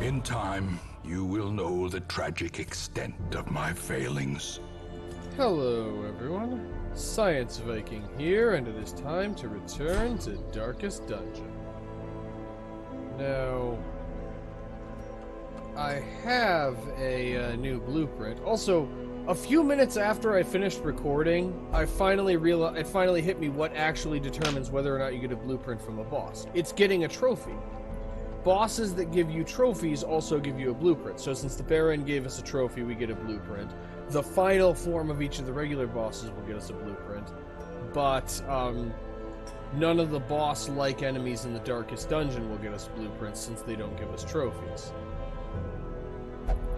In time, you will know the tragic extent of my failings. Hello, everyone. Science Viking here, and it is time to return to Darkest Dungeon. Now, I have a new blueprint. Also, a few minutes after I finished recording, it finally hit me what actually determines whether or not you get a blueprint from a boss. It's getting a trophy. Bosses that give you trophies also give you a blueprint. So since the Baron gave us a trophy, we get a blueprint. The final form of each of the regular bosses will get us a blueprint. But none of the boss-like enemies in the Darkest Dungeon will get us blueprints since they don't give us trophies.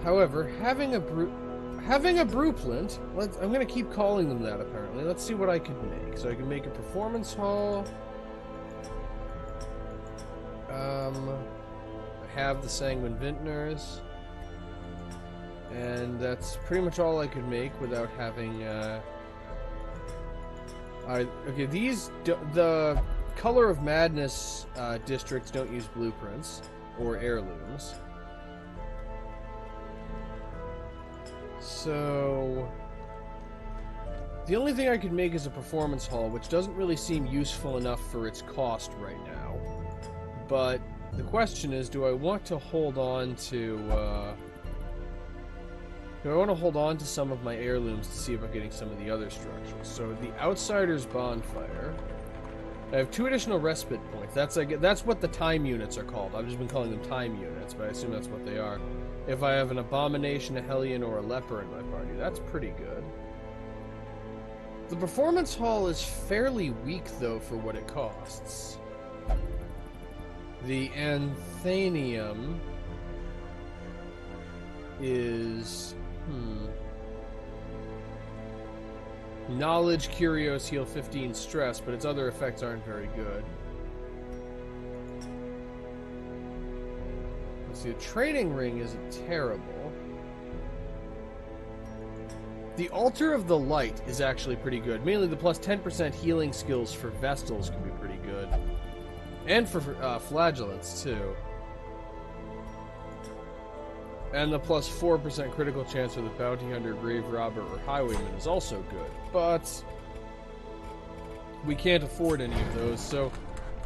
However, having a blueprint, I'm going to keep calling them that apparently. Let's see what I could make. So I can make a performance hall. I have the Sanguine Vintners. And that's pretty much all I could make without having, okay, the Color of Madness districts don't use blueprints or heirlooms. So, the only thing I could make is a performance hall, which doesn't really seem useful enough for its cost right now. But the question is, do I want to hold on to some of my heirlooms to see if I'm getting some of the other structures? So the Outsider's Bonfire. I have 2 additional respite points. That's what the time units are called. I've just been calling them time units, but I assume that's what they are. If I have an Abomination, a Hellion, or a Leper in my party, that's pretty good. The Performance Hall is fairly weak, though, for what it costs. The Anthenium is... Knowledge, Curios, heal 15 stress, but its other effects aren't very good. Let's see, the Trading Ring isn't terrible. The Altar of the Light is actually pretty good. Mainly the plus 10% healing skills for Vestals can be pretty good. And for Flagellants, too. And the plus 4% critical chance for the Bounty Hunter, Grave Robber, or Highwayman is also good. But we can't afford any of those, so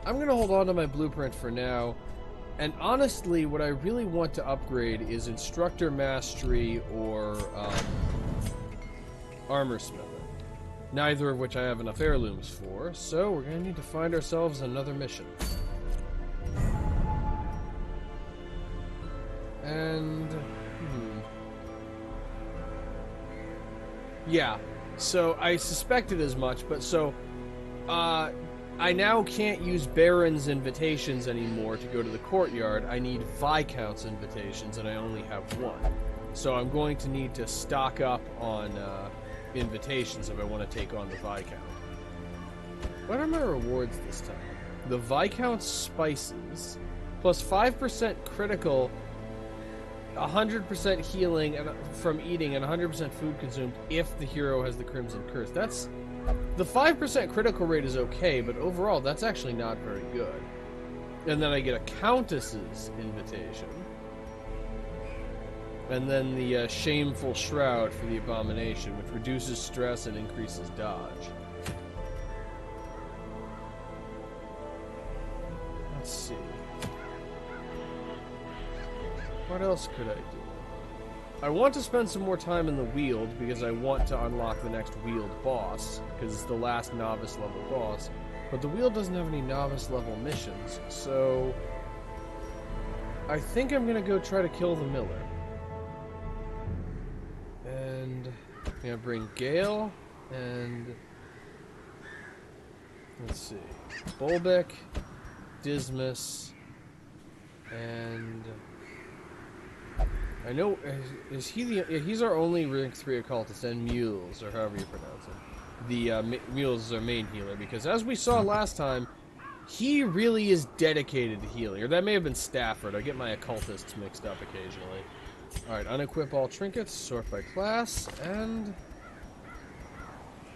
I'm going to hold on to my blueprint for now. And honestly, what I really want to upgrade is Instructor Mastery or Armor Smithing. Neither of which I have enough heirlooms for, so we're going to need to find ourselves another mission. And... yeah, so I suspected as much, but so... I now can't use Baron's invitations anymore to go to the courtyard. I need Viscount's invitations, and I only have 1. So I'm going to need to stock up on invitations if I want to take on the Viscount. What are my rewards this time? The Viscount's Spices, plus 5% critical, 100% healing from eating, and 100% food consumed if the hero has the Crimson Curse. That's... the 5% critical rate is okay, but overall, that's actually not very good. And then I get a Countess's invitation. And then the Shameful Shroud for the Abomination, which reduces stress and increases dodge. Let's see. What else could I do? I want to spend some more time in the Weald, because I want to unlock the next Weald boss, because it's the last novice level boss. But the Weald doesn't have any novice level missions, so... I think I'm going to go try to kill the Miller. And I'm going to bring Gale, and... let's see. Bolbec, Dismas, and... I know, is he the... yeah, he's our only rank 3 occultist, and Mules, or however you pronounce it. The Mules is our main healer, because as we saw last time, he really is dedicated to healing. Or that may have been Stafford. I get my occultists mixed up occasionally. Alright, unequip all trinkets, sort by class, and...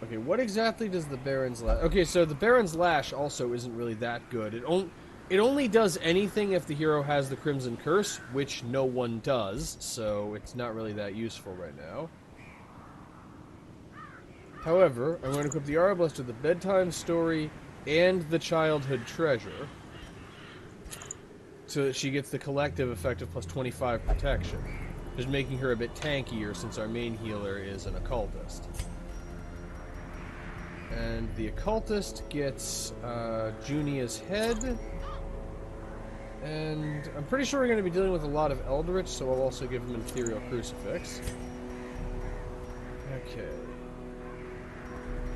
okay, what exactly does the Baron's Lash... okay, so the Baron's Lash also isn't really that good. It only does anything if the hero has the Crimson Curse, which no one does, so it's not really that useful right now. However, I'm going to equip the Arbalest with the Bedtime Story and the Childhood Treasure, so that she gets the collective effect of plus 25 protection, just making her a bit tankier since our main healer is an occultist. And the occultist gets Junia's head, and I'm pretty sure we're going to be dealing with a lot of Eldritch, so I'll also give him an Ethereal Crucifix. Okay.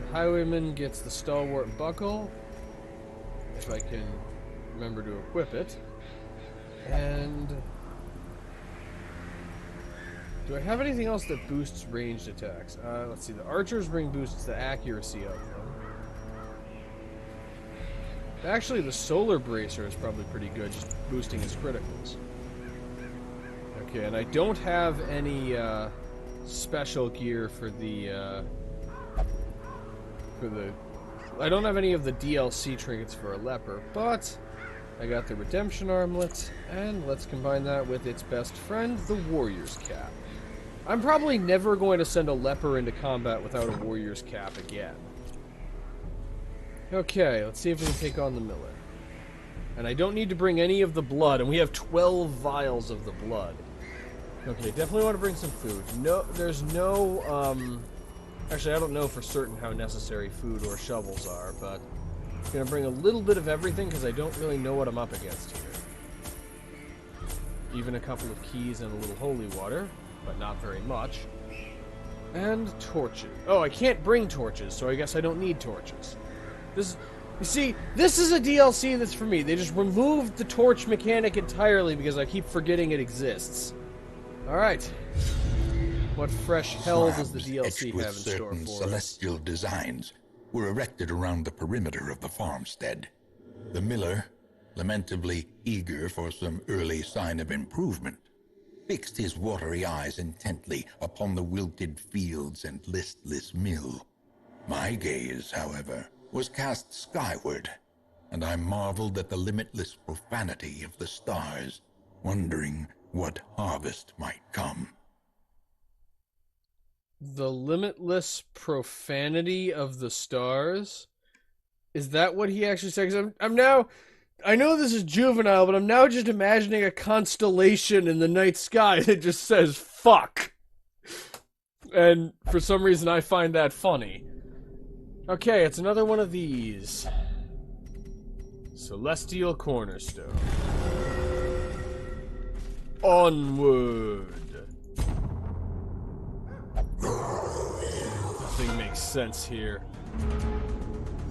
The Highwayman gets the Stalwart Buckle, if I can remember to equip it. And do I have anything else that boosts ranged attacks? Let's see. The archers bring boosts to accuracy of them. Actually, the Solar Bracer is probably pretty good, just boosting his criticals. Okay, and I don't have any special gear for the I don't have any of the DLC trinkets for a leper, but I got the Redemption Armlet, and let's combine that with its best friend, the Warrior's Cap. I'm probably never going to send a leper into combat without a Warrior's Cap again. Okay, let's see if we can take on the Miller. And I don't need to bring any of the blood, and we have 12 vials of the blood. Okay, definitely want to bring some food. No, there's no, actually, I don't know for certain how necessary food or shovels are, but I'm going to bring a little bit of everything because I don't really know what I'm up against here. Even a couple of keys and a little holy water, but not very much. And torches. Oh, I can't bring torches, so I guess I don't need torches. This, you see, this is a DLC that's for me. They just removed the torch mechanic entirely because I keep forgetting it exists. Alright. What fresh hell does the DLC have in store for us? Celestial designs were erected around the perimeter of the farmstead. The miller, lamentably eager for some early sign of improvement, fixed his watery eyes intently upon the wilted fields and listless mill. My gaze, however, was cast skyward, and I marveled at the limitless profanity of the stars, wondering what harvest might come. The limitless profanity of the stars? Is that what he actually said? 'Cause I'm now... I know this is juvenile, but I'm now just imagining a constellation in the night sky that just says, fuck. And for some reason I find that funny. Okay, it's another one of these. Celestial Cornerstone. Onward. Nothing makes sense here.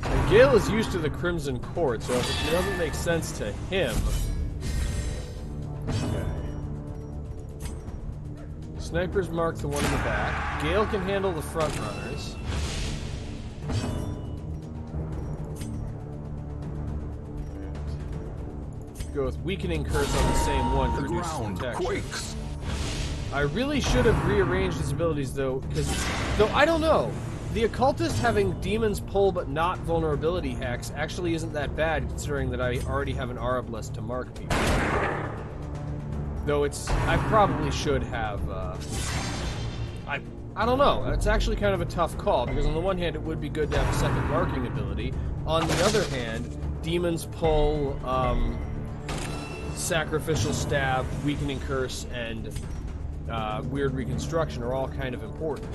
And Gale is used to the Crimson Court, so if it doesn't make sense to him... Okay. Snipers mark the one in the back. Gale can handle the front runners. Go with Weakening Curse on the same one to reduce protection. Quakes. I really should have rearranged his abilities, though, because... Though, I don't know. The Occultist having Demon's Pull but not Vulnerability Hex actually isn't that bad, considering that I already have an Arbalest to mark people. Though it's... I probably should have, I don't know. It's actually kind of a tough call, because on the one hand, it would be good to have a second marking ability. On the other hand, Demon's Pull, Sacrificial Stab, Weakening Curse, and Weird Reconstruction are all kind of important.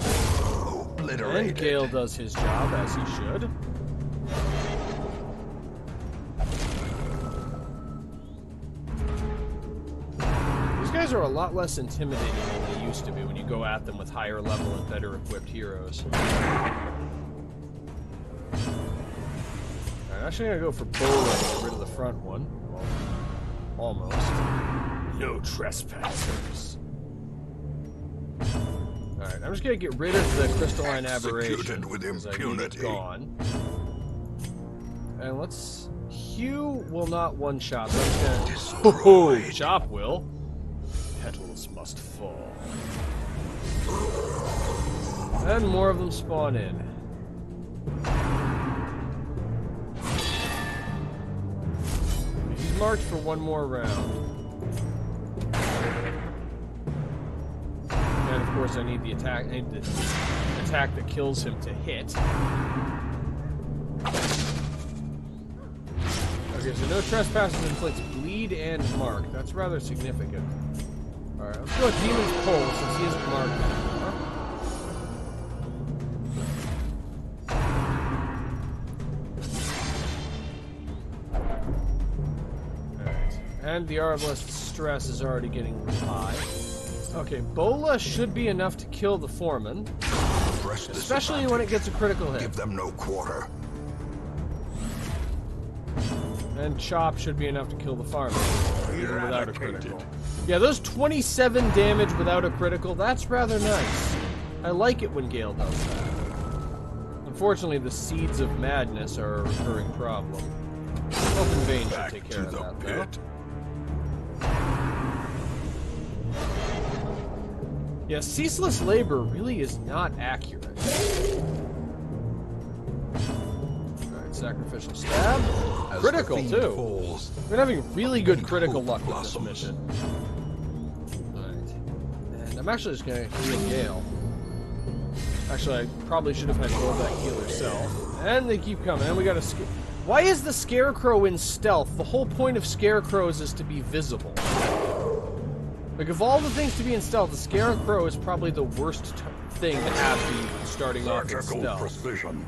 And Gale does his job, as he should. These guys are a lot less intimidating than they used to be when you go at them with higher level and better equipped heroes. Alright, I'm actually gonna go for Bowling to get rid of the front one. Well, almost. No trespassers. Alright, I'm just gonna get rid of the Crystalline Aberration with because I need it impunity. gone. And let's... Hugh will not one-shot, so I'm just gonna... Oh, Chop will. Petals must fall. And more of them spawn in. He's marked for one more round. And of course I need the attack. I need the attack that kills him to hit. Okay, so no trespassers inflicts bleed and mark. That's rather significant. Alright, let's go with Demon's Pull since he isn't marked anymore. Alright. And the Arbalest stress is already getting a little high. Okay, Bola should be enough to kill the Foreman. Especially when it gets a critical hit. Give them no quarter. And Chop should be enough to kill the farmer, even without a critical. Yeah, those 27 damage without a critical, that's rather nice. I like it when Gale does that. Unfortunately, the Seeds of Madness are a recurring problem. Open Vein should take care of that, though. Yeah, Ceaseless Labor really is not accurate. Alright, Sacrificial Stab. Critical, too. We've been having really good critical luck with this mission. Alright. And I'm actually just going to heal Gale. Actually, I probably should have had Golbeck heal herself. And they keep coming. And we got a... Why is the Scarecrow in stealth? The whole point of Scarecrows is to be visible. Like, of all the things to be in stealth, the Scarecrow is probably the worst thing to have be starting off in stealth. Precision.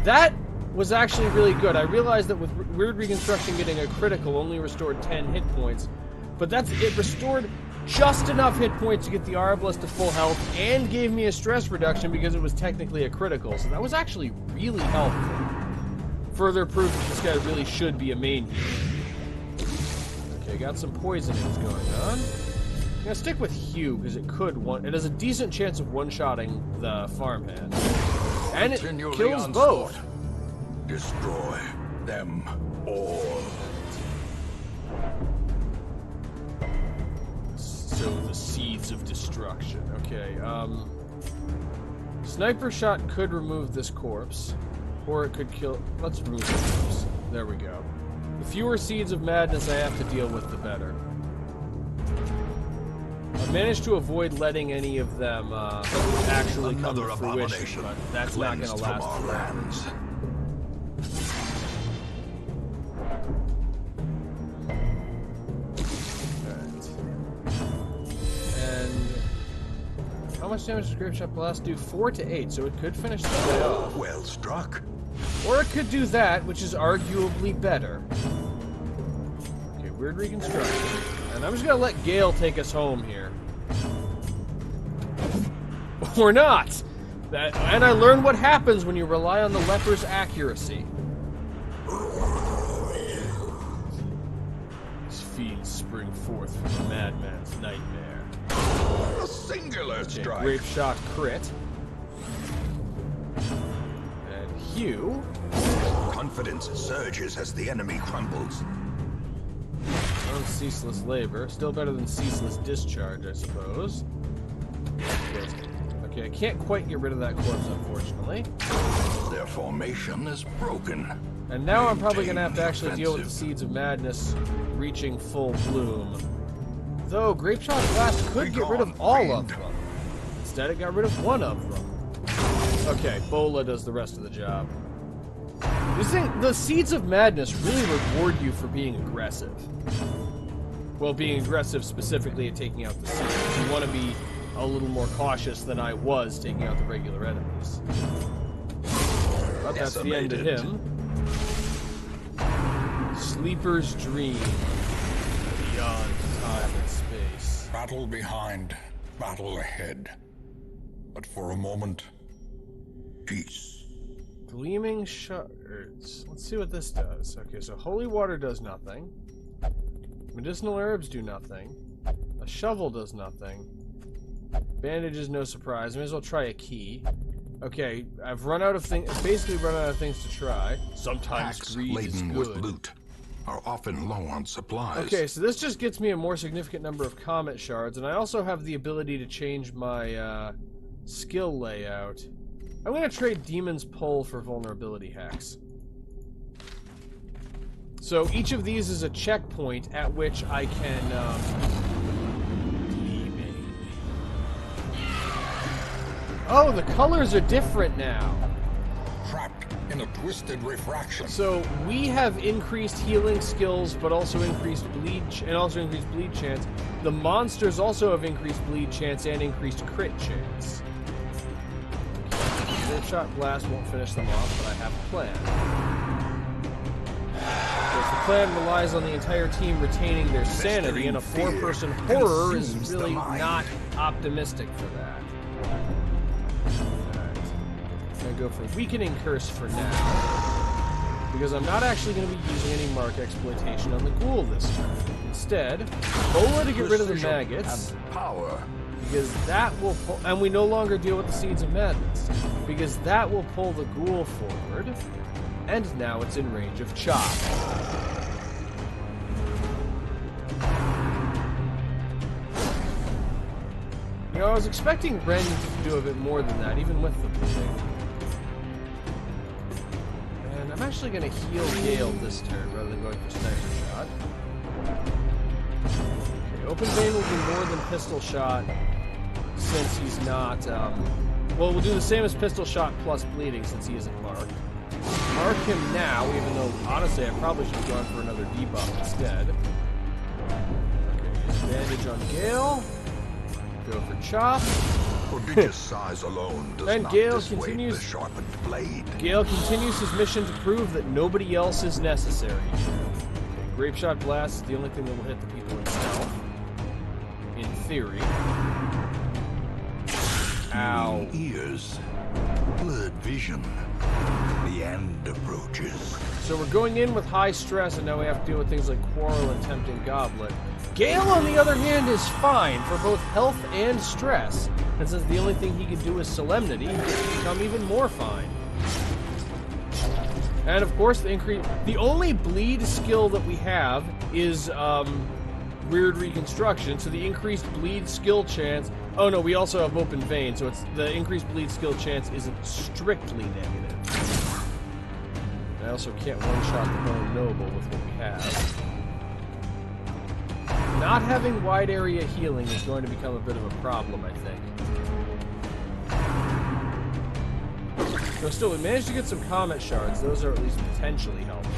That was actually really good. I realized that with Weird Reconstruction getting a critical only restored 10 hit points, but it restored just enough hit points to get the Arbalest to full health and gave me a stress reduction because it was technically a critical, so that was actually really helpful. Further proof that this guy really should be a main hero. Okay, got some poisonings going on. I'm gonna stick with Hugh because it has a decent chance of one-shotting the farmhand. And it kills both. Destroy them all. So the Seeds of Destruction. Okay, Sniper Shot could remove this corpse. Or it could kill... Let's remove the corpse. There we go. The fewer Seeds of Madness I have to deal with, the better. I've managed to avoid letting any of them actually come to fruition, but that's not going to last forever. How much damage does Grape Shot Blast do? 4 to 8, so it could finish the way off. Well struck. Or it could do that, which is arguably better. Okay, Weird Reconstruction. And I'm just gonna let Gale take us home here. Or not! And I learned what happens when you rely on the leper's accuracy. These fiends spring forth from a madman's nightmare. A singular strike. Grape Shot crit. And Hugh. Confidence surges as the enemy crumbles. Oh, Ceaseless Labor. Still better than Ceaseless Discharge, I suppose. Okay, I can't quite get rid of that corpse, unfortunately. Their formation is broken. And now I'm probably going to have to actually deal with the Seeds of Madness reaching full bloom. Though, Grape Shot Blast could get rid of all of them. Instead, it got rid of one of them. Okay, Bola does the rest of the job. The Seeds of Madness really reward you for being aggressive. Well, being aggressive specifically at taking out the seeds. You want to be a little more cautious than I was taking out the regular enemies. But that's the end of him. Sleeper's Dream. Beyond time and space. Battle behind, battle ahead. But for a moment, peace. Gleaming Shards. Let's see what this does. Okay, so Holy Water does nothing. Medicinal Herbs do nothing. A Shovel does nothing. Bandage is no surprise. I may as well try a Key. Okay, I've run out of things. Basically, run out of things to try. Sometimes greed is laden good. with loot are often low on supplies. Okay, so this just gets me a more significant number of Comet Shards, and I also have the ability to change my skill layout. I'm going to trade Demon's Pull for Vulnerability Hacks. So each of these is a checkpoint at which I can, Oh, the colors are different now. Trapped in a twisted refraction. So we have increased healing skills, but also increased bleed chance. The monsters also have increased bleed chance and increased crit chance. Shot blast won't finish them off, but I have a plan. Because the plan relies on the entire team retaining their sanity, and a 4-person horror is really not optimistic for that. Alright. I'm going to go for Weakening Curse for now, because I'm not actually going to be using any mark exploitation on the ghoul this time. Instead, Bola to get rid of the maggots. Power. Because that will pull, and we no longer deal with the Seeds of Madness, because that will pull the ghoul forward, and now it's in range of Chop. You know, I was expecting Ren to do a bit more than that, even with the bleeding. And I'm actually going to heal Gale this turn, rather than going for Sniper Shot. Okay, Open Vein will do more than Pistol Shot, since he's not, well, we'll do the same as Pistol Shot plus Bleeding, since he isn't marked. Mark him now, even though, honestly, I probably should have gone for another debuff instead. Okay, use Bandage on Gale. Go for Chop. Prodigious size alone does And not Gale dissuade continues- the sharpened blade. Gale continues his mission to prove that nobody else is necessary. Okay, Grape Shot Blast is the only thing that will hit the people in stealth. In theory. Ow. Ears, blurred vision. The end approaches. So we're going in with high stress, and now we have to deal with things like Quarrel and Tempting Goblet. Gale, on the other hand, is fine for both health and stress. And since the only thing he can do is Solemnity, he gets to become even more fine. And of course, the only bleed skill that we have is Weird Reconstruction, so the increased bleed skill chance... Oh no, we also have Open Vein, so it's the increased bleed skill chance isn't strictly negative. I also can't one-shot the Bone Noble with what we have. Not having wide area healing is going to become a bit of a problem, I think. So still, we managed to get some Comet Shards. Those are at least potentially helpful.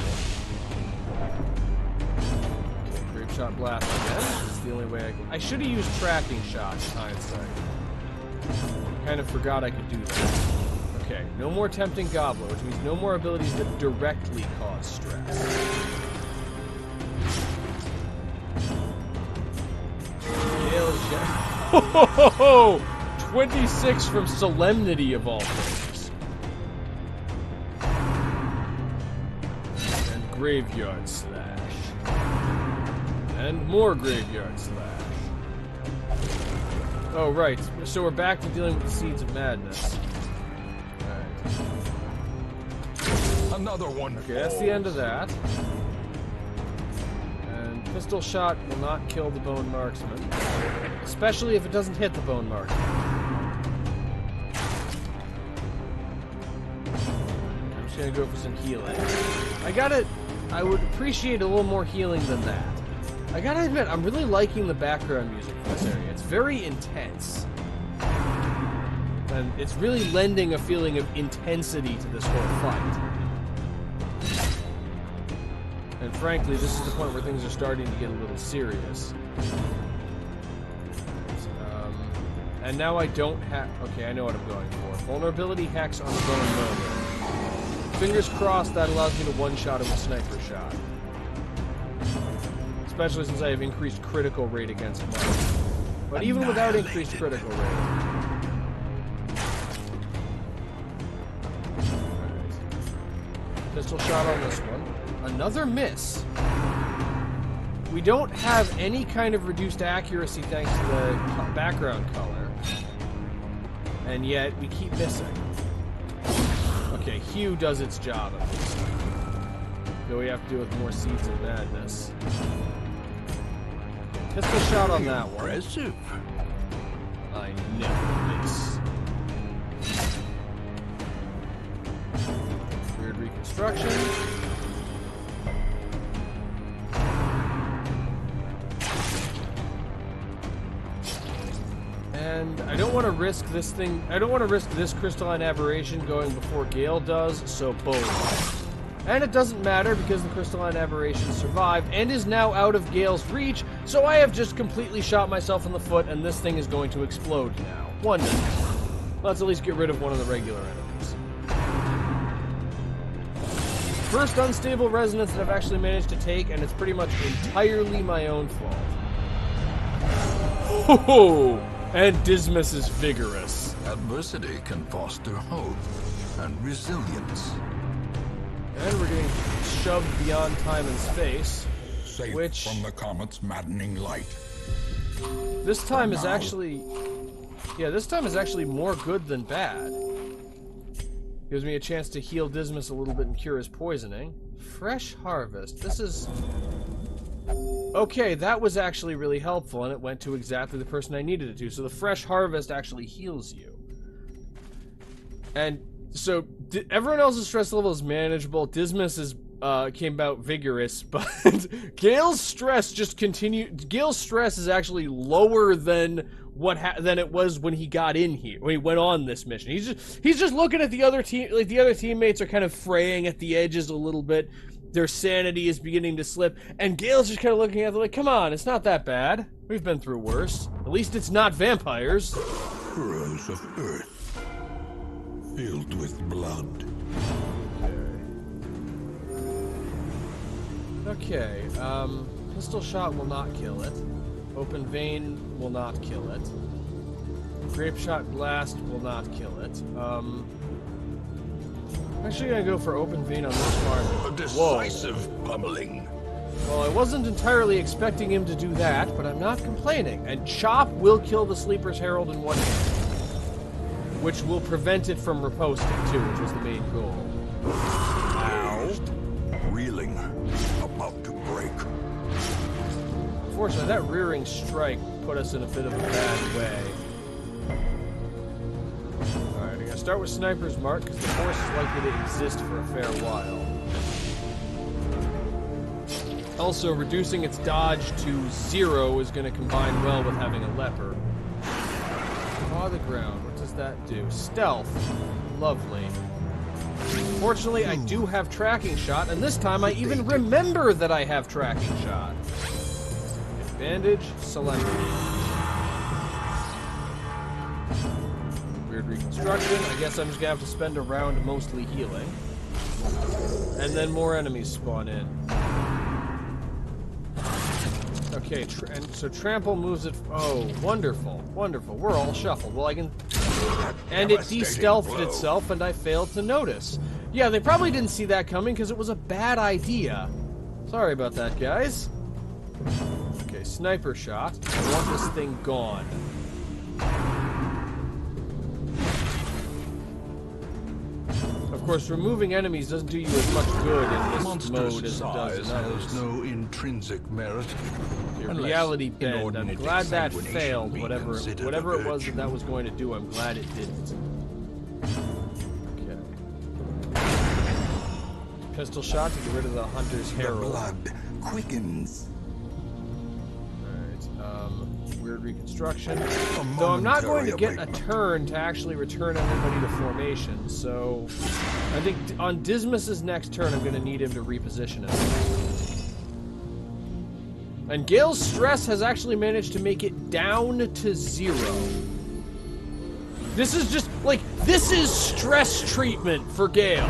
Okay, Grape Shot Blast again. This is the only way I should have used Tracking Shots in hindsight. Kind of forgot I could do that. Okay, no more Tempting Gobbler, which means no more abilities that directly cause stress. Ho 26 from Solemnity of all things. And Graveyard Slash. And more Graveyard Slash. Oh, right. So we're back to dealing with the Seeds of Madness. Alright. Another one. Okay, that's the end of that. Pistol Shot will not kill the Bone Marksman, especially if it doesn't hit the Bone Marksman. I'm just gonna go for some healing. I would appreciate a little more healing than that. I gotta admit, I'm really liking the background music for this area. It's very intense. And it's really lending a feeling of intensity to this whole fight. And frankly, this is the point where things are starting to get a little serious. And now I don't have... Okay, I know what I'm going for. Vulnerability Hex on the Bone Noble. Fingers crossed that allows me to one-shot him with Sniper Shot. Especially since I have increased critical rate against Mark. But even without increased critical rate... Right. Pistol Shot on this one. Another miss. We don't have any kind of reduced accuracy thanks to the background color. And yet, we keep missing. Okay, Hue does its job at least. Though we have to deal with more Seeds of Madness. Pistol Shot on that one. Impressive. I never miss. Weird Reconstruction. And I don't want to risk this thing. I don't want to risk this crystalline aberration going before Gale does, so boom. And it doesn't matter because the crystalline aberration survived and is now out of Gale's reach, so I have just completely shot myself in the foot and this thing is going to explode now. Wonderful. Let's at least get rid of one of the regular enemies. First unstable resonance that I've actually managed to take, and it's pretty much entirely my own fault. Oh, and Dismas is vigorous. Adversity can foster hope and resilience. And we're getting shoved beyond time and space, Safe which from the comet's maddening light. this time is actually, yeah, this time is actually more good than bad. Gives me a chance to heal Dismas a little bit and cure his poisoning. Fresh harvest. This is okay. That was actually really helpful, and it went to exactly the person I needed it to. So the fresh harvest actually heals you, and so everyone else's stress level is manageable. Dismas is came out vigorous, but Gale's stress just continued. Gale's stress is actually lower than than it was when he got in here, when he went on this mission. He's just looking at the other team, like the other teammates are kind of fraying at the edges a little bit. Their sanity is beginning to slip, and Gale's just kind of looking at them like, "Come on, it's not that bad. We've been through worse. At least it's not vampires." Furrows of earth, filled with blood. Okay, pistol shot will not kill it. Open vein will not kill it. Grape shot blast will not kill it. I'm actually gonna go for open vein on this farm. A decisive pummeling. Well, I wasn't entirely expecting him to do that, but I'm not complaining. And Chop will kill the Sleeper's Herald in one hit, which will prevent it from riposting too, which was the main goal. Ow. Reeling. About to break. Unfortunately, that rearing strike put us in a bit of a bad way. Alright, I'm gonna start with Sniper's Mark, because the force is likely to exist for a fair while. Also, reducing its dodge to 0 is going to combine well with having a leper. Paw the ground, what does that do? Stealth. Lovely. Fortunately, I do have tracking shot, and this time I even remember that I have tracking shot. Bandage, celebrity. Weird reconstruction. I guess I'm just gonna have to spend a round mostly healing. And then more enemies spawn in. Okay, so trample moves it. Oh, wonderful, wonderful. We're all shuffled. Well, I can. And it de-stealthed itself, and I failed to notice. Yeah, they probably didn't see that coming because it was a bad idea. Sorry about that, guys. Okay, sniper shot. I want this thing gone. Of course, removing enemies doesn't do you as much good in this mode as it does in others. Has no intrinsic merit. Your reality bend. I'm glad that failed. Whatever it was that was going to do, I'm glad it didn't. Okay. Pistol shot to get rid of the Hunter's Herald. The blood quickens. Weird reconstruction. Though I'm not going to get a turn to actually return everybody to formation, so I think on Dismas's next turn I'm going to need him to reposition it. And Gale's stress has actually managed to make it down to 0. This is just, like, this is stress treatment for Gale.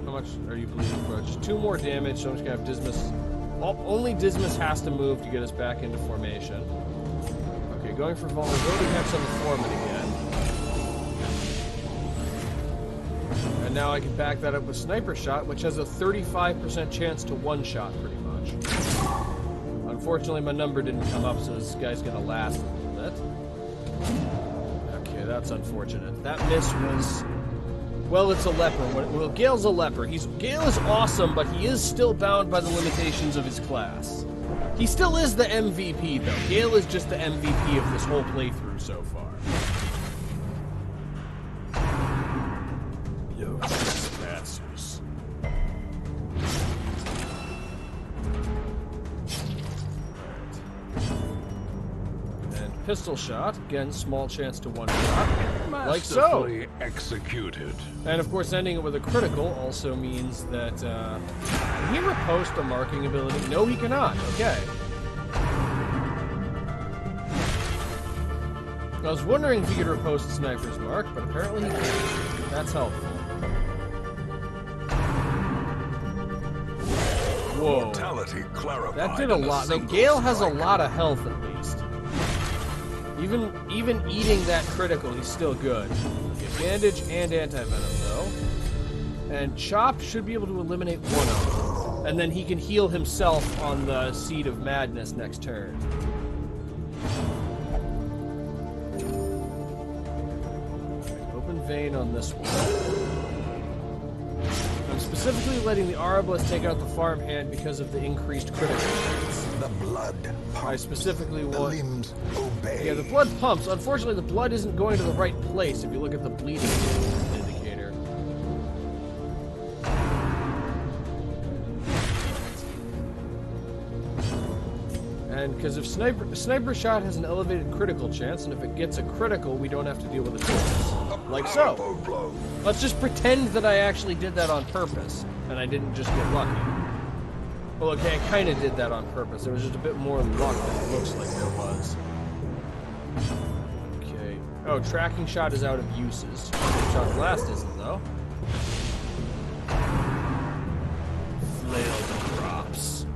How much are you bleeding for? Just 2 more damage, so I'm just gonna have Dismas. Only Dismas has to move to get us back into formation. Okay, going for vulnerability hex on the foreman again. And now I can back that up with Sniper Shot, which has a 35% chance to one-shot, pretty much. Unfortunately, my number didn't come up, so this guy's gonna last a little bit. Okay, that's unfortunate. That miss was... Well, it's a leper. Well, Gale's a leper. Gale is awesome, but he is still bound by the limitations of his class. He still is the MVP, though. Gale is just the MVP of this whole playthrough so far. Yo, bastards. pistol shot. Again, small chance to one shot. Like so. Masterfully executed. And of course, ending it with a critical also means that, can he riposte a marking ability? No, he cannot. Okay. I was wondering if he could riposte Sniper's Mark, but apparently he can't. That's helpful. Whoa. Mortality clarified. That did a lot. Now, Gale has a lot of health, at least. Even eating that critical, he's still good. Okay, bandage and anti-venom, though. And Chop should be able to eliminate one of them. And then he can heal himself on the Seed of Madness next turn. Open vein on this one. I'm specifically letting the Arbalest take out the farmhand because of the increased critical chance. The blood pumps. I specifically The want... limbs obey. Yeah, the blood pumps. Unfortunately, the blood isn't going to the right place if you look at the bleeding indicator. And because if sniper shot has an elevated critical chance, and if it gets a critical, we don't have to deal with a choice. Like so. Blow. Let's just pretend that I actually did that on purpose, and I didn't just get lucky. Well, okay, I kind of did that on purpose. There was just a bit more luck than it looks like there was. Okay. Oh, tracking shot is out of uses. Shot blast isn't, though. Flail the crops.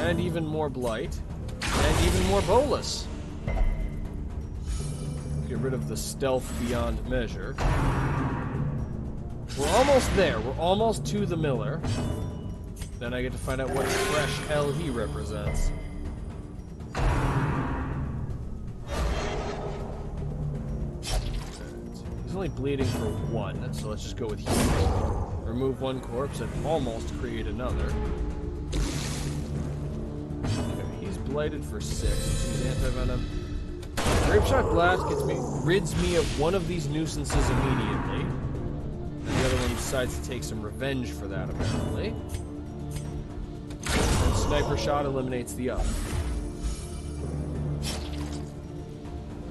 And even more blight. And even more bolus. Get rid of the stealth beyond measure. We're almost there. We're almost to the Miller. Then I get to find out what fresh hell he represents. He's only bleeding for one, so let's just go with healing. Remove one corpse and almost create another. Okay, he's blighted for 6. He's anti-venom. Grape Shot Blast rids me of one of these nuisances immediately. And the other one decides to take some revenge for that, apparently. And Sniper Shot eliminates the other.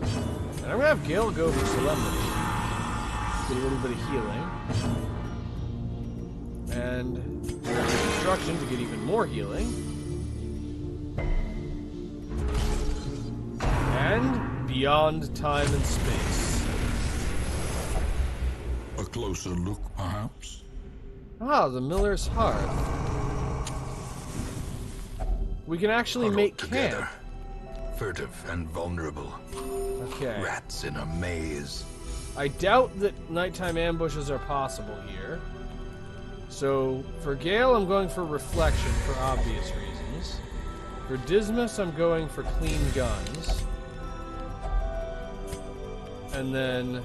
And I'm gonna have Gale go for Solemnity. Get a little bit of healing. And Destruction to get even more healing. And beyond time and space. A closer look, perhaps? Ah, the Miller's Hearth. We can actually Huddled make together, camp. furtive and vulnerable. Okay. Rats in a maze. I doubt that nighttime ambushes are possible here. So, for Gale, I'm going for Reflection for obvious reasons. For Dismas, I'm going for Clean Guns. And then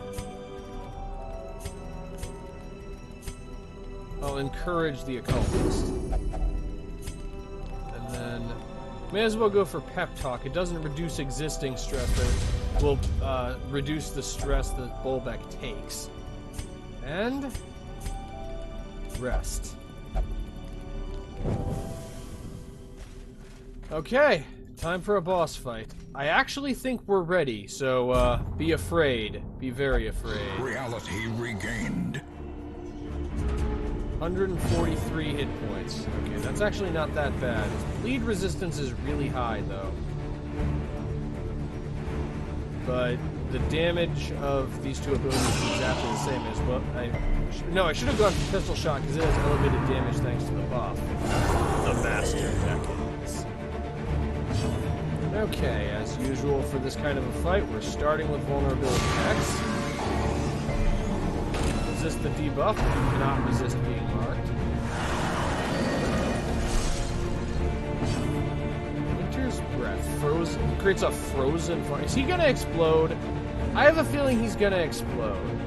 I'll encourage the Occultist. And then may as well go for Pep Talk. It doesn't reduce existing stress, but it will reduce the stress that Bolbeck takes. And rest. Okay, time for a boss fight. I actually think we're ready, so be afraid. Be very afraid. Reality regained. 143 hit points. Okay, that's actually not that bad. His bleed resistance is really high, though. But the damage of these two abilities is exactly the same as well. I should have gone for Pistol Shot because it has elevated damage thanks to the buff. The Master Decades. Okay, as usual for this kind of a fight, we're starting with Vulnerability X. Resist the debuff, but you cannot resist being marked. Winter's Breath. Frozen. Creates a frozen fire. Is he gonna explode? I have a feeling he's gonna explode.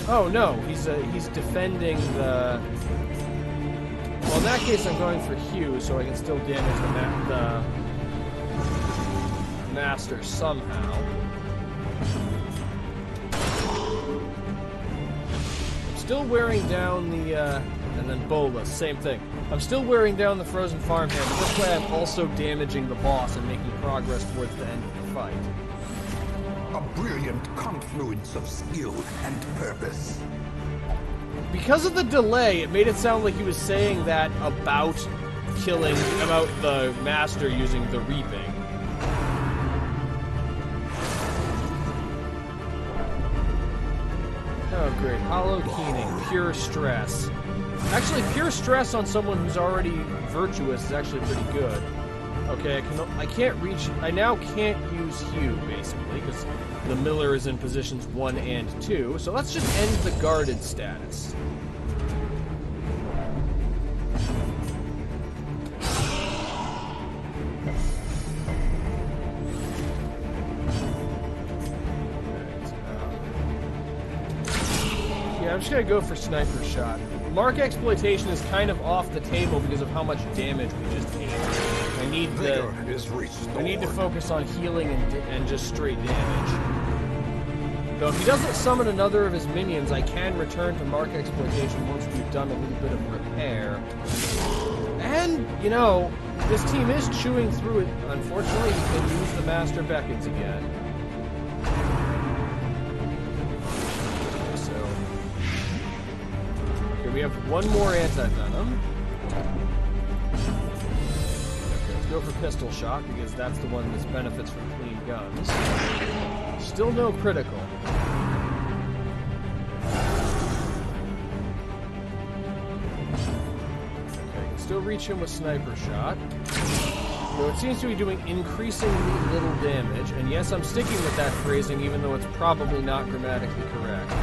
Oh no, he's defending the... Well, in that case I'm going for Hugh, so I can still damage the Master somehow. I'm still wearing down the... and then Bola, same thing. I'm still wearing down the frozen farmhand, but this way I'm also damaging the boss and making progress towards the end of the fight. A brilliant confluence of skill and purpose. Because of the delay, it made it sound like he was saying that about the master using the reaping. Oh, great. Hollow Keening. Pure stress. Actually, pure stress on someone who's already virtuous is actually pretty good. Okay, I now can't use Hue, basically, because the Miller is in positions 1 and 2. So let's just end the guarded status. I'm just gonna go for sniper shot. Mark exploitation is kind of off the table because of how much damage we just ate. I need to focus on healing and just straight damage. Though if he doesn't summon another of his minions, I can return to Mark exploitation once we've done a little bit of repair. And, you know, this team is chewing through it. Unfortunately, he can use the Master Beckons again. We have one more anti-venom. Okay, let's go for pistol shot, because that's the one that benefits from clean guns. Still no critical. Okay, can still reach him with sniper shot. Though it seems to be doing increasingly little damage, and yes, I'm sticking with that phrasing, even though it's probably not grammatically correct.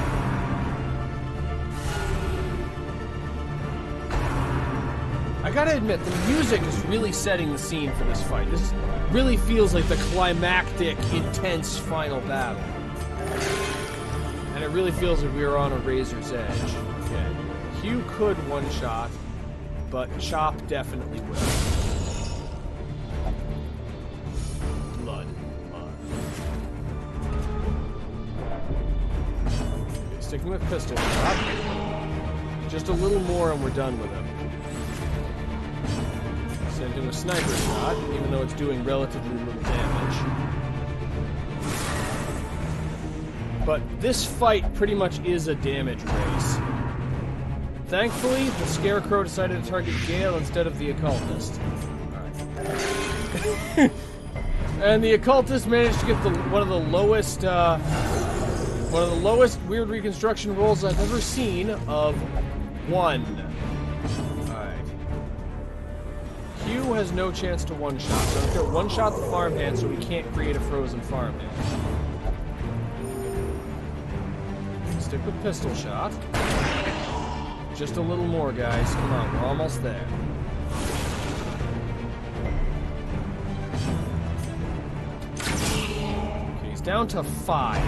I gotta admit, the music is really setting the scene for this fight. This really feels like the climactic, intense final battle. And it really feels like we are on a razor's edge. Okay. Hugh could one-shot, but Chop definitely will. Blood. Okay, sticking with pistol shot. Just a little more and we're done with him. Send him a sniper shot, even though it's doing relatively little damage. But this fight pretty much is a damage race. Thankfully, the Scarecrow decided to target Gale instead of the Occultist. Alright. And the Occultist managed to get one of the lowest weird reconstruction rolls I've ever seen of 1. Hugh has no chance to one-shot, so I'm gonna one-shot the farmhand so we can't create a frozen farmhand. Stick with pistol shot. Just a little more, guys. Come on, we're almost there. Okay, he's down to 5.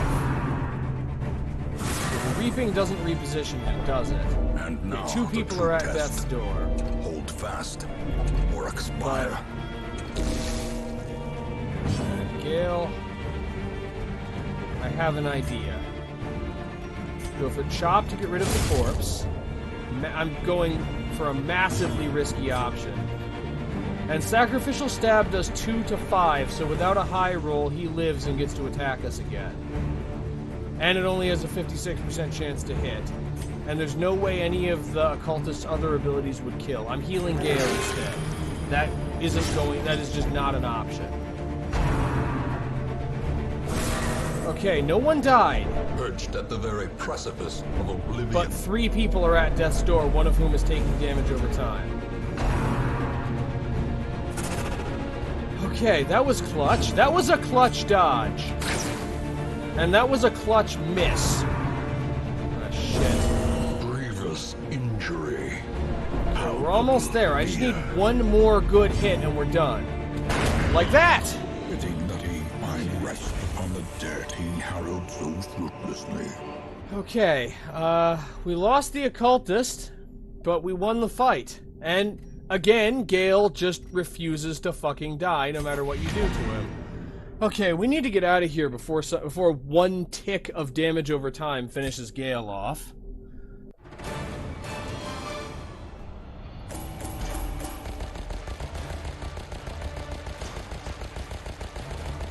The reaping doesn't reposition him, does it? And now okay, 2 people are at death's door. Hold fast. Or expire. Gale, I have an idea. Go for Chop to get rid of the corpse. I'm going for a massively risky option. And Sacrificial Stab does 2 to 5, so without a high roll, he lives and gets to attack us again. And it only has a 56% chance to hit. And there's no way any of the Occultist's other abilities would kill. I'm healing Gale instead. That is just not an option. Okay, no one died. Perched at the very precipice of oblivion. But 3 people are at death's door, one of whom is taking damage over time. Okay, that was clutch. That was a clutch dodge. And that was a clutch miss. Ah, shit. Grievous injury. We're almost there. I just need one more good hit and we're done. Like that! Fitting that he find rest upon the dirt he harrowed so fruitlessly. Okay, we lost the Occultist, but we won the fight. And, again, Gale just refuses to fucking die no matter what you do to him. Okay, we need to get out of here before 1 tick of damage over time finishes Gale off.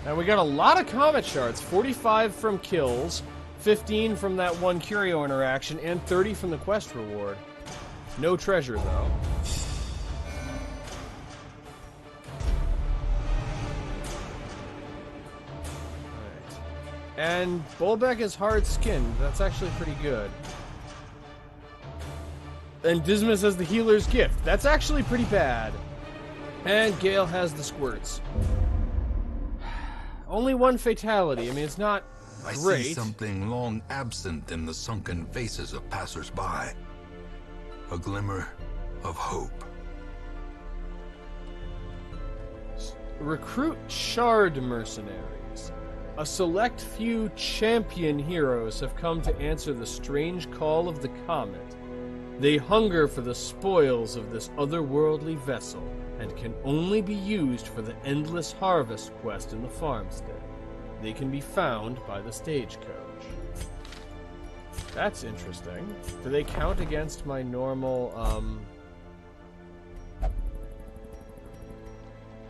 And we got a lot of comet shards. 45 from kills, 15 from that one curio interaction, and 30 from the quest reward. No treasure, though. Alright. And Bolbeck is hard-skinned. That's actually pretty good. And Dismas has the healer's gift. That's actually pretty bad. And Gale has the squirts. Only one fatality. I mean, it's not great. I see something long absent in the sunken faces of passers-by. A glimmer of hope. Recruit Shard mercenaries. A select few champion heroes have come to answer the strange call of the comet. They hunger for the spoils of this otherworldly vessel, and can only be used for the endless harvest quest in the farmstead. They can be found by the stagecoach. That's interesting. Do they count against my normal,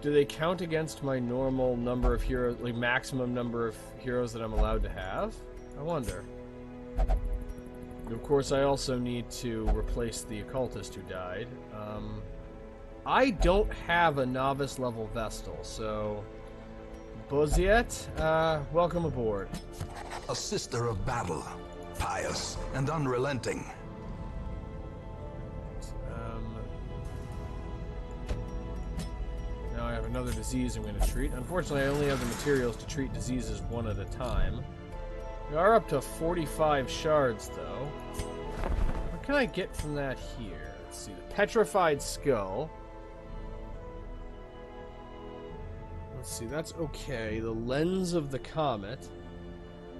Do they count against my normal number of heroes, like maximum number of heroes that I'm allowed to have? I wonder. Of course, I also need to replace the occultist who died. I don't have a novice level Vestal, so Boziet, welcome aboard. A sister of battle, pious and unrelenting. Now I have another disease I'm going to treat. Unfortunately, I only have the materials to treat diseases one at a time. We are up to 45 shards, though. What can I get from that here? Let's see. The Petrified Skull. Let's see, that's okay. The Lens of the Comet,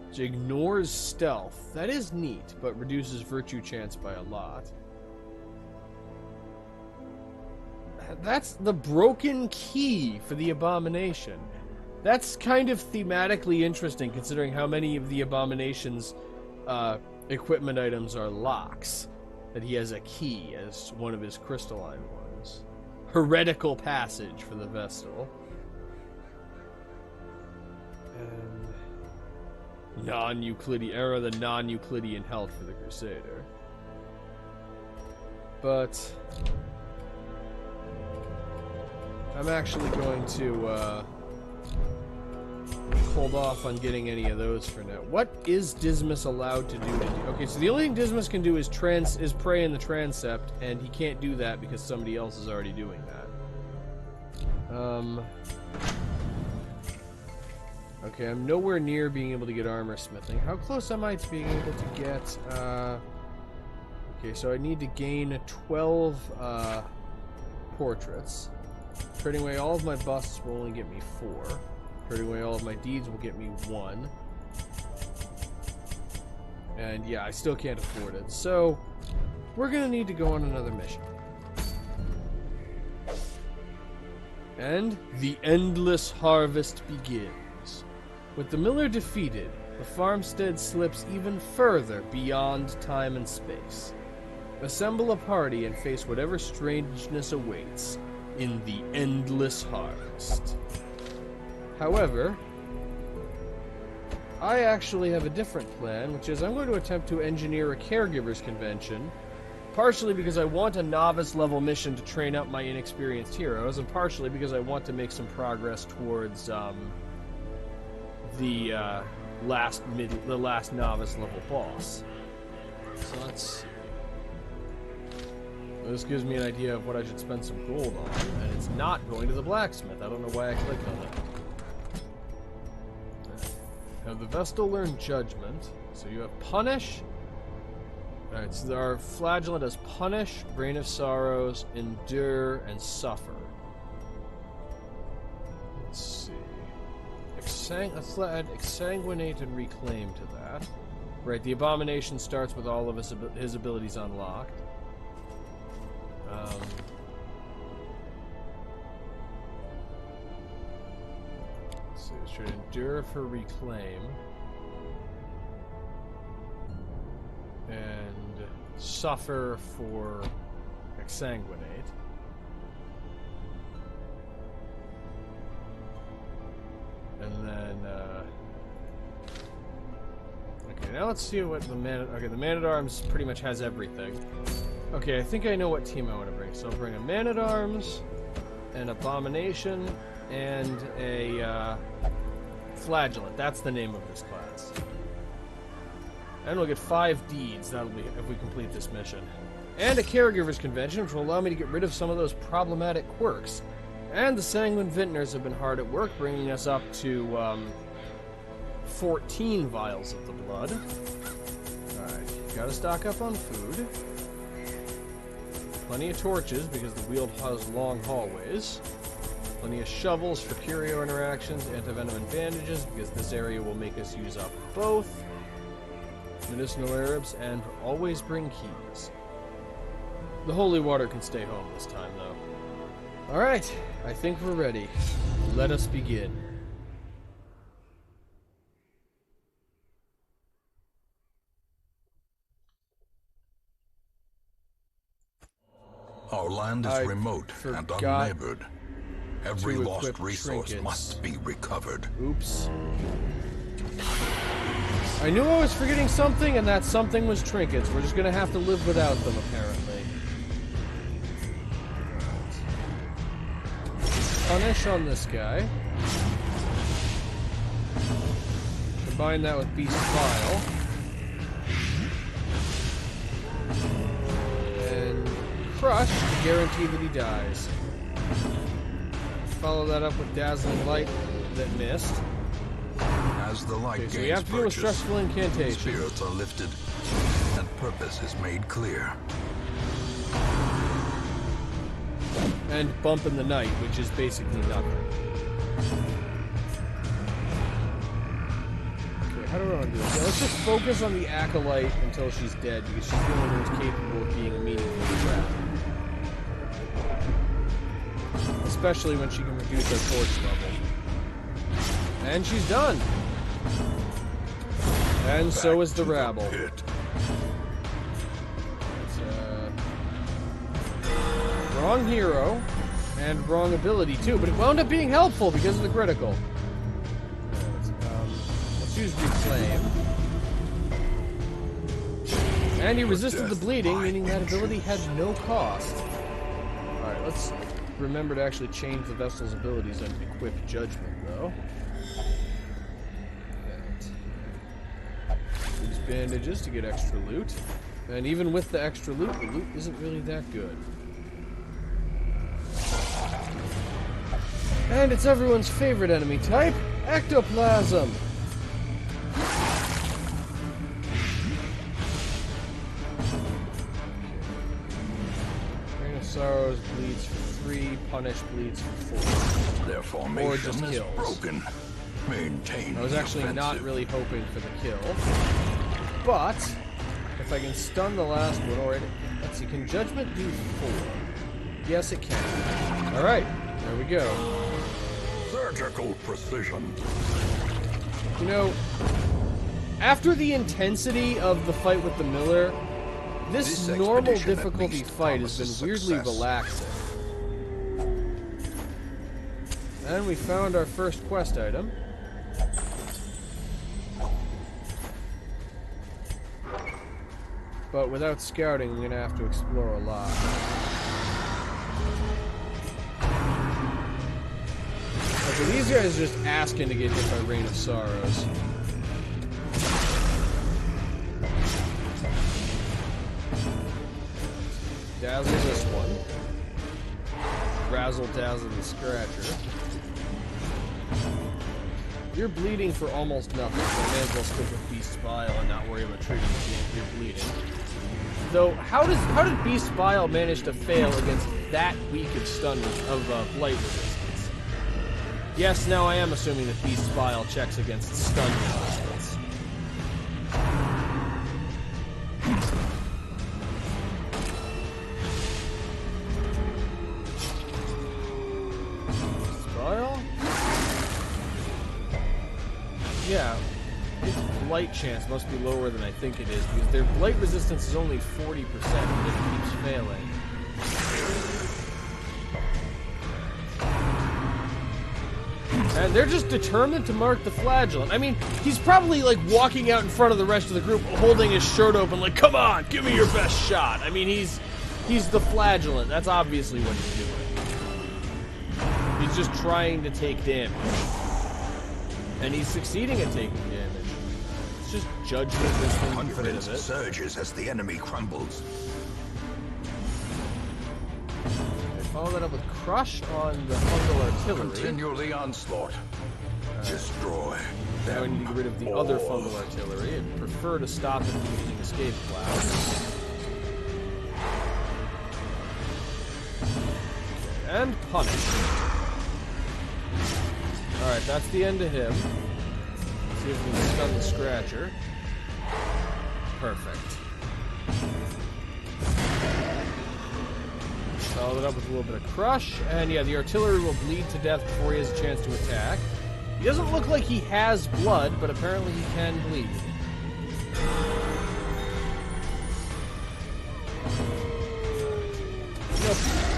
which ignores stealth. That is neat, but reduces virtue chance by a lot. That's the Broken Key for the Abomination. That's kind of thematically interesting, considering how many of the Abomination's equipment items are locks. That he has a key as one of his crystalline ones. Heretical Passage for the Vestal. And non-Euclidean era, the non-Euclidean health for the Crusader. But I'm actually going to hold off on getting any of those for now. What is Dismas allowed to do? Okay, so the only thing Dismas can do is pray in the transept, and he can't do that because somebody else is already doing that. Okay, I'm nowhere near being able to get armor smithing. How close am I to being able to get... Okay, so I need to gain 12 portraits. Trading away all of my busts will only get me 4. Trading away all of my deeds will get me 1. And yeah, I still can't afford it. So, we're gonna need to go on another mission. And the endless harvest begins. With the miller defeated, the farmstead slips even further beyond time and space. Assemble a party and face whatever strangeness awaits in the endless harvest. However, I actually have a different plan, which is I'm going to attempt to engineer a caregivers convention, partially because I want a novice level mission to train up my inexperienced heroes, and partially because I want to make some progress towards the last novice level boss. So let's see. This gives me an idea of what I should spend some gold on, and it's not going to the blacksmith. I don't know why I clicked on it. Have the Vestal learn Judgment. So you have Punish. Alright, so our flagellant has Punish, Brain of Sorrows, Endure, and Suffer. Let's see. Let's add Exsanguinate and Reclaim to that. Right, the Abomination starts with all of his abilities unlocked. Let's see, should Endure for Reclaim. And Suffer for Exsanguinate. And then now let's see what the the Man-at-Arms pretty much has everything. Okay, I think I know what team I want to bring. So I'll bring a Man-at-Arms, an Abomination, and a Flagellant. That's the name of this class. And we'll get 5 deeds. That'll be if we complete this mission. And a Caregiver's Convention, which will allow me to get rid of some of those problematic quirks. And the Sanguine Vintners have been hard at work, bringing us up to 14 vials of the blood. Alright, gotta stock up on food. Plenty of torches, because the wield has long hallways. Plenty of shovels for curio interactions, anti-venom and bandages, because this area will make us use up both. Medicinal herbs, and always bring keys. The holy water can stay home this time, though. Alright, I think we're ready. Let us begin. Our land is remote and unneighbored. Every lost resource must be recovered. Oops. I knew I was forgetting something, and that something was trinkets. We're just gonna have to live without them, apparently. Punish on this guy. Combine that with Beast File. And Crush to guarantee that he dies. Follow that up with Dazzling Light that missed. As the light gains so we have to deal with stressful incantations. Spirits are lifted, and purpose is made clear. And Bump in the Night, which is basically nothing. Okay, how do I want to do this? Yeah, let's just focus on the Acolyte until she's dead, because she's the only one who's capable of being a meaningful threat. Especially when she can reduce our torch level. And she's done! And so is the rabble. Wrong hero, and wrong ability too, but it wound up being helpful because of the critical. Let's use Reclaim. And he resisted the bleeding, meaning that ability had no cost. Alright, let's remember to actually change the vessel's abilities and equip Judgment, though. Use bandages to get extra loot. And even with the extra loot, the loot isn't really that good. And it's everyone's favorite enemy type, Ectoplasm! Rain of Sorrows bleeds for 3, Punish bleeds for 4. Their formation or just is kills. broken. Maintain I was actually not really hoping for the kill. But, if I can stun the last one, or let's see, can Judgment do 4? Yes, it can. Alright, there we go. Surgical precision. You know, after the intensity of the fight with the Miller, this normal difficulty fight has been weirdly relaxing. And we found our first quest item. But without scouting, we're gonna have to explore a lot. So these guys are just asking to get hit by Rain of Sorrows. Dazzle this one. Razzle Dazzle the Scratcher. You're bleeding for almost nothing, so I may as well stick with Beast's Bile and not worry about treating your bleeding. Though, how did Beast's Bile manage to fail against that weak of stun of blight resistance? Yes, now I am assuming that Beast's Bile checks against stun resistance. Beast's Bile? Yeah, its blight chance must be lower than I think it is, because their blight resistance is only 40% and it keeps failing. And they're just determined to mark the flagellant. I mean, he's probably like walking out in front of the rest of the group, holding his shirt open, like, "Come on, give me your best shot." I mean, he's the flagellant. That's obviously what he's doing. He's just trying to take damage, and he's succeeding at taking damage. It's just judgment that's going to get rid of it. Confidence surges as the enemy crumbles. Follow that up with crush on the fungal artillery. Continue the onslaught. Destroy Now we them need to get rid of the other fungal artillery. I'd prefer to stop it from using escape clouds. And punish. Alright, that's the end of him. Let's see if we can stun the Scratcher. Perfect. Follow it up with a little bit of crush, and yeah, the artillery will bleed to death before he has a chance to attack. He doesn't look like he has blood, but apparently he can bleed. You know,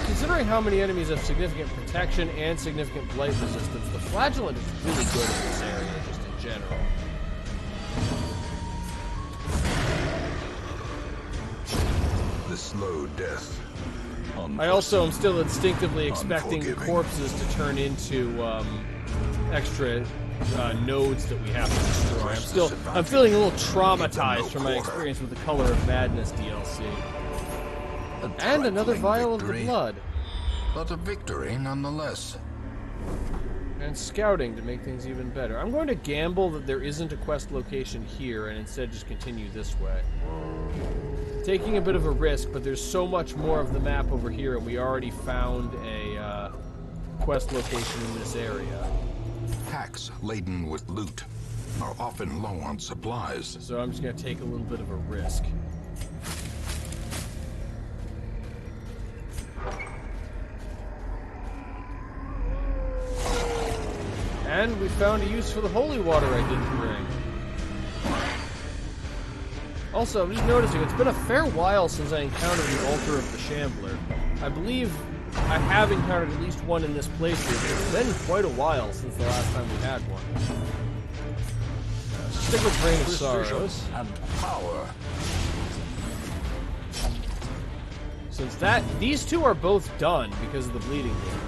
considering how many enemies have significant protection and significant blight resistance, the flagellant is really good in this area, just in general. the slow death. I also am still instinctively expecting the corpses to turn into extra nodes that we have to destroy. I'm feeling a little traumatized from my experience with the Color of Madness DLC. And another vial of the blood. But a victory nonetheless. And scouting to make things even better. I'm going to gamble that there isn't a quest location here and instead just continue this way. Taking a bit of a risk, but there's so much more of the map over here, and we already found a quest location in this area. Packs laden with loot are often low on supplies. So I'm just going to take a little bit of a risk. And we found a use for the holy water I didn't bring. Also, I'm just noticing, it's been a fair while since I encountered the Altar of the Shambler. I believe I have encountered at least one in this playthrough, but it's been quite a while since the last time we had one. Stick with Grain of Sorrows. And power. Since these two are both done because of the bleeding damage.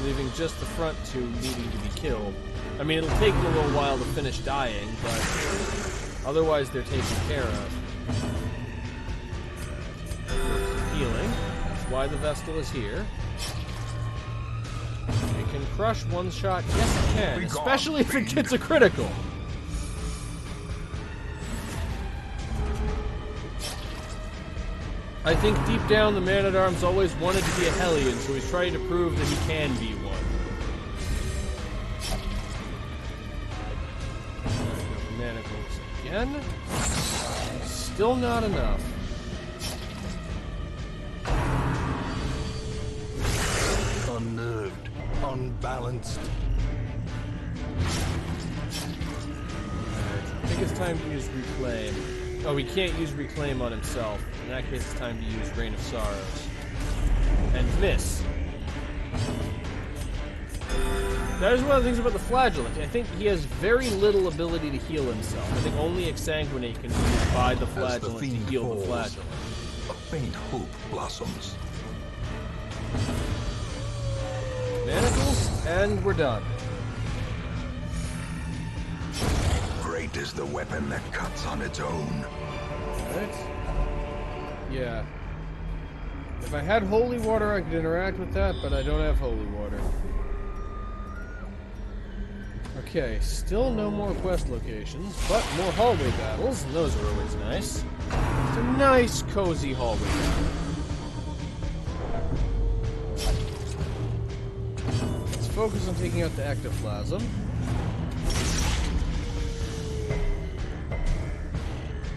Leaving just the front two needing to be killed. I mean, it'll take them a little while to finish dying, but otherwise they're taken care of. Healing. That's why the Vestal is here. It can crush one shot. Yes, it can. Especially if it gets a critical. I think deep down the Man-at-Arms always wanted to be a Hellion, so he's trying to prove that he can be one. Manacles again. Still not enough. Unnerved, unbalanced. I think it's time to use Reclaim. Oh, he can't use Reclaim on himself. In that case, it's time to use Rain of Sorrows. And miss. That is one of the things about the Flagellant. I think he has very little ability to heal himself. I think only Exsanguinate can be used by the Flagellant to heal the Flagellant. A faint hope blossoms. Manacles, and we're done. Great is the weapon that cuts on its own. Right? Yeah. If I had holy water, I could interact with that, but I don't have holy water. Okay, still no more quest locations, but more hallway battles, and those are always nice. It's a nice, cozy hallway battle. Let's focus on taking out the ectoplasm.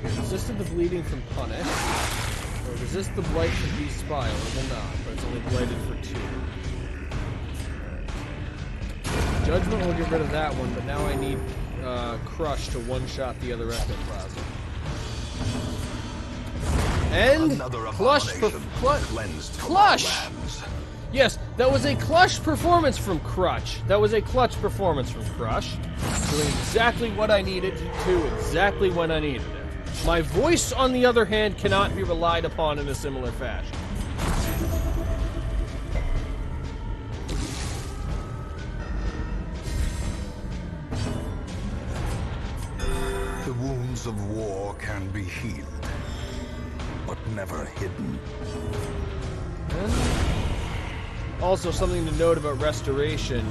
Resisted the bleeding from Punish. Or resist the blight from Beast Spile. It will not, but it's only blighted for 2. Right. Judgment will get rid of that one, but now I need Crush to one-shot the other ectoplasm. And Another Plush for cleansed from Plush! our lands. Yes, that was a clutch performance from Crutch. That was a clutch performance from Crush. Doing exactly what I needed to, exactly when I needed it. My voice, on the other hand, cannot be relied upon in a similar fashion. The wounds of war can be healed, but never hidden. And also, something to note about restoration.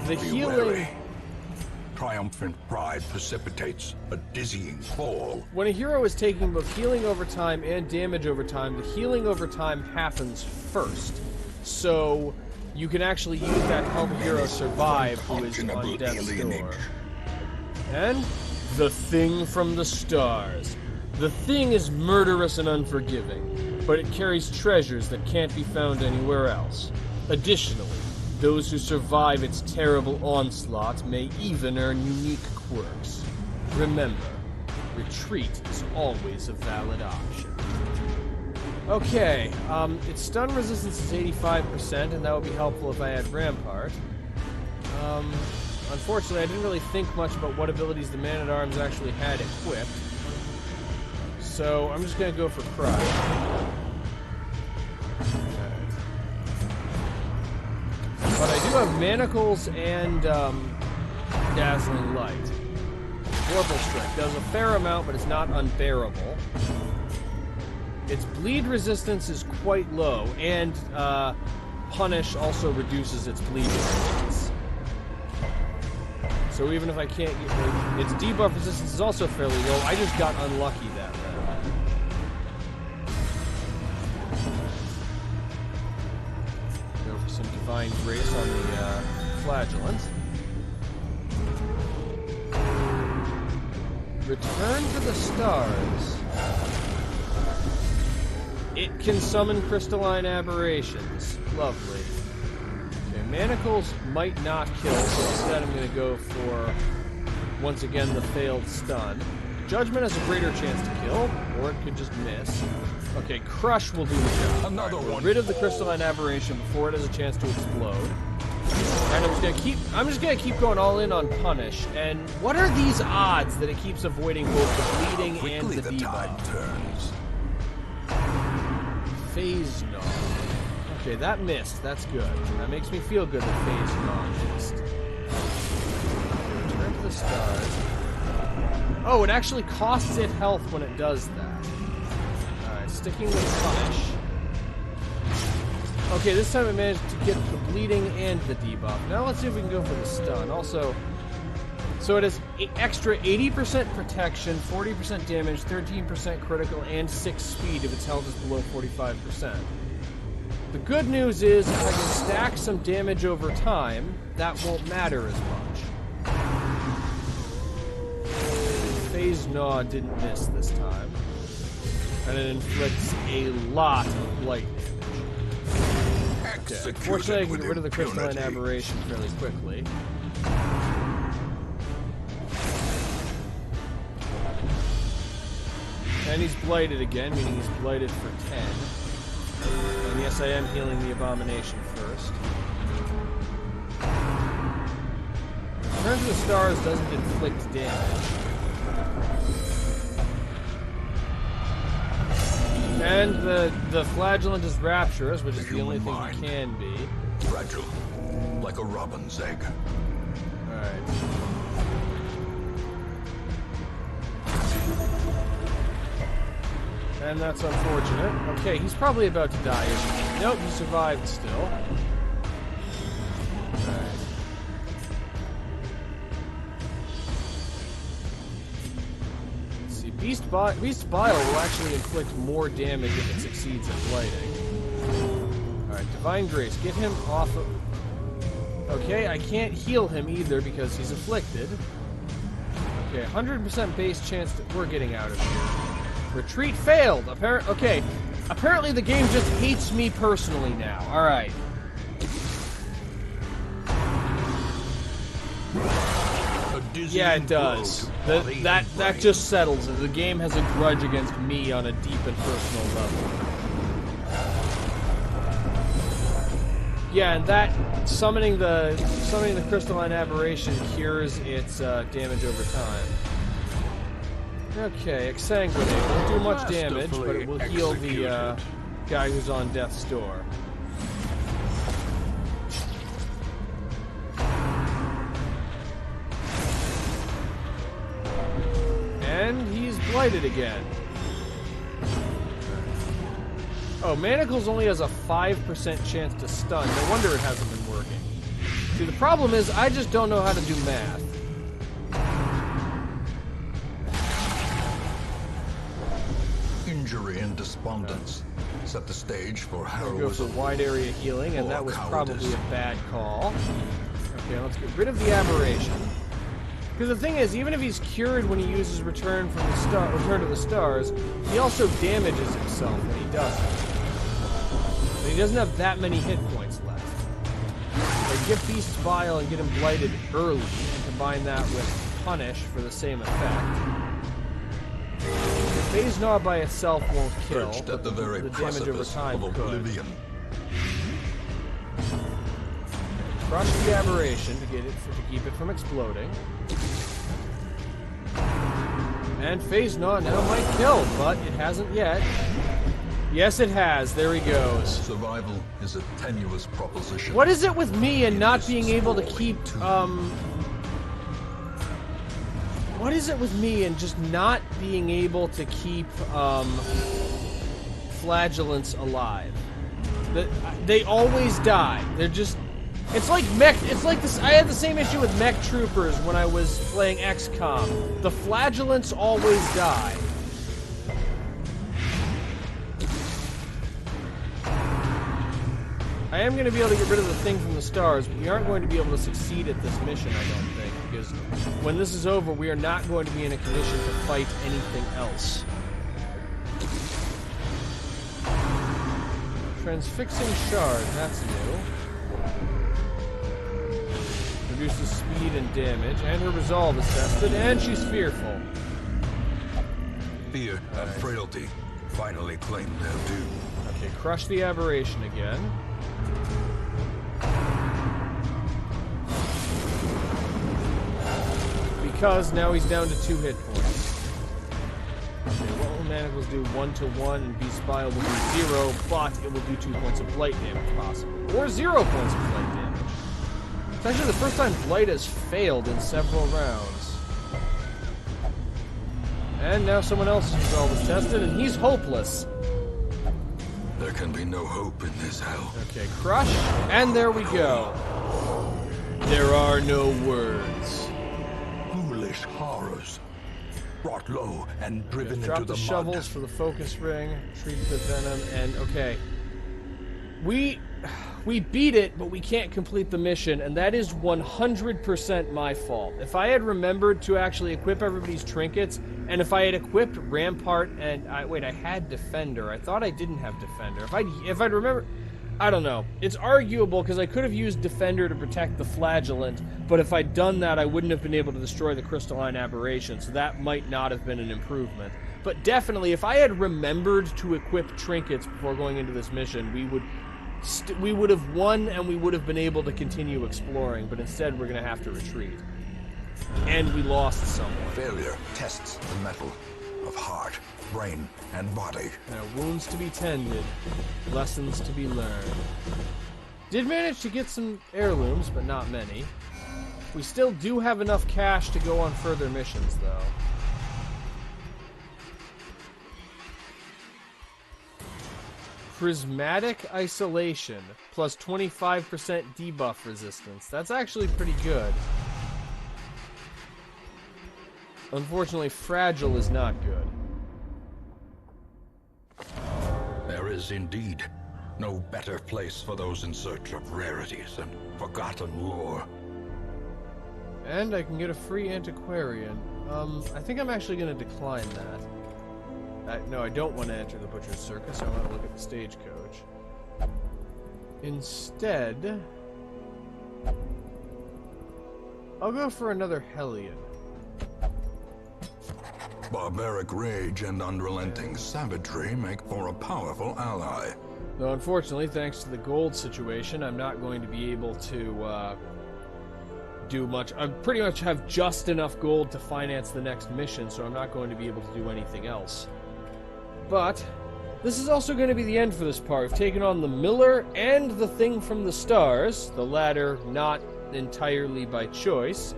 The Be healing... wary. Triumphant pride precipitates a dizzying fall. When a hero is taking both healing over time and damage over time, the healing over time happens first. So you can actually use that to help a hero survive who is on death's door. And the Thing from the Stars. The Thing is murderous and unforgiving, but it carries treasures that can't be found anywhere else. Additionally, those who survive its terrible onslaught may even earn unique quirks. Remember, retreat is always a valid option. Okay, its stun resistance is 85%, and that would be helpful if I had Rampart. Unfortunately, I didn't really think much about what abilities the Man-at-Arms actually had equipped. So, I'm just gonna go for Crush. But I do have Manacles and Dazzling Light. Vorpal Strike does a fair amount, but it's not unbearable. Its bleed resistance is quite low, and Punish also reduces its bleed resistance. So even if I can't get its debuff resistance is also fairly low. I just got unlucky that round. Go for some Divine Grace on the Flagellant. Return to the Stars. It can summon crystalline aberrations. Lovely. Okay, Manacles might not kill, so instead I'm going to go for, once again, the failed stun. Judgment has a greater chance to kill, or it could just miss. Okay, Crush will do the job. Another one. Rid of the crystalline aberration before it has a chance to explode. And I'm just gonna keep going all in on Punish. And what are these odds that it keeps avoiding both the bleeding and the debuff? Tide turns. Phase Gnaw. Okay, that missed. That's good. That makes me feel good that Phase Gnaw missed. Return to the Stars. Oh, it actually costs it health when it does that. Alright, sticking with Punish. Okay, this time I managed to get the bleeding and the debuff. Now let's see if we can go for the stun. Also, so it has extra 80% protection, 40% damage, 13% critical, and 6 speed if its health is below 45%. The good news is, if I can stack some damage over time, that won't matter as much. Phase Gnaw didn't miss this time. And it inflicts a lot of blight damage. Okay. Fortunately, I can get rid of the crystalline aberration fairly quickly. And he's blighted again, meaning he's blighted for 10. And yes, I am healing the abomination first. Return to the Stars doesn't inflict damage. And the Flagellant is rapturous, which is the only thing it can be. Fragile, like a robin's egg. Alright. And that's unfortunate. Okay, he's probably about to die, isn't he? Nope, he survived still. Alright. Beast Bile will actually inflict more damage if it succeeds at blighting. Alright, Divine Grace. Get him off of... Okay, I can't heal him either because he's afflicted. Okay, 100% base chance that we're getting out of here. Retreat failed! Okay, apparently the game just hates me personally now. Alright. Yeah, it does. That just settles it. The game has a grudge against me on a deep and personal level. Yeah, and that summoning the crystalline aberration cures its damage over time. Okay, exsanguinate. Won't do much damage, but it will heal the guy who's on death's door. And he's blighted again. Oh, Manacles only has a 5% chance to stun. No wonder it hasn't been working. See, the problem is I just don't know how to do math. Injury and despondence set the stage for Go heroism. for wide area healing, and Or that was cowardice. probably a bad call. Okay, let's get rid of the aberration. Because the thing is, even if he's cured when he uses Return to the Stars, he also damages himself when he does it. But he doesn't have that many hit points left. Like, get Beast's Bile and get him blighted early, and combine that with Punish for the same effect. Phase Gnaw by itself won't kill, Perched but at the very damage over precipice time of could. oblivion. Crush the aberration to keep it from exploding. And Phase Gnaw now might kill, but it hasn't yet. Yes, it has. There he goes. Survival is a tenuous proposition. What is it with me and not being able to keep, What is it with me and just not being able to keep, flagellants alive? They always die. They're just... It's like mech. It's like this. I had the same issue with mech troopers when I was playing XCOM. The flagellants always die. I am going to be able to get rid of the thing from the stars, but we aren't going to be able to succeed at this mission, I don't think, because when this is over, we are not going to be in a condition to fight anything else. Transfixing Shard, that's new. Reduces speed and damage, and her resolve is tested, and she's fearful. Fear and frailty finally claim their due. Okay, crush the aberration again. Because now he's down to 2 hit points. Okay, what will Manacles do? 1-1, and Beast Bile will do 0, but it will do 2 points of blight damage, possibly. Or 0 points of blight damage. It's actually the first time blight has failed in several rounds. And now someone else's resolve is tested, and he's hopeless. There can be no hope in this hell. Okay, crush, and there we go. There are no words. Foolish horrors. Brought low and driven Drop into the the shovels mud. for the focus ring, treat the venom, and okay. We beat it, but we can't complete the mission, and that is 100% my fault. If I had remembered to actually equip everybody's trinkets, and if I had equipped Rampart and... I had Defender. I thought I didn't have Defender. If I'd remember... I don't know. It's arguable, because I could have used Defender to protect the Flagellant, but if I'd done that, I wouldn't have been able to destroy the Crystalline Aberration, so that might not have been an improvement. But definitely, if I had remembered to equip trinkets before going into this mission, we would have won, and we would have been able to continue exploring, but instead we're going to have to retreat. And we lost someone. Failure tests the metal of heart, brain, and body. Now, wounds to be tended, lessons to be learned. Did manage to get some heirlooms, but not many. We still do have enough cash to go on further missions, though. Prismatic Isolation, plus 25% debuff resistance. That's actually pretty good. Unfortunately, Fragile is not good. There is indeed no better place for those in search of rarities and forgotten lore. And I can get a free antiquarian. I think I'm actually going to decline that. No, I don't want to enter the Butcher's Circus. I want to look at the stagecoach. Instead, I'll go for another Hellion. Barbaric rage and unrelenting savagery make for a powerful ally. Though unfortunately, thanks to the gold situation, I'm not going to be able to do much. I pretty much have just enough gold to finance the next mission, so I'm not going to be able to do anything else. But this is also going to be the end for this part. I've taken on the Miller and the Thing from the Stars, the latter not entirely by choice.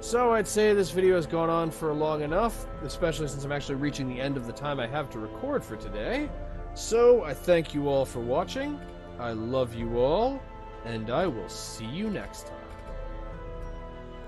So I'd say this video has gone on for long enough, especially since I'm actually reaching the end of the time I have to record for today. So I thank you all for watching, I love you all, and I will see you next time.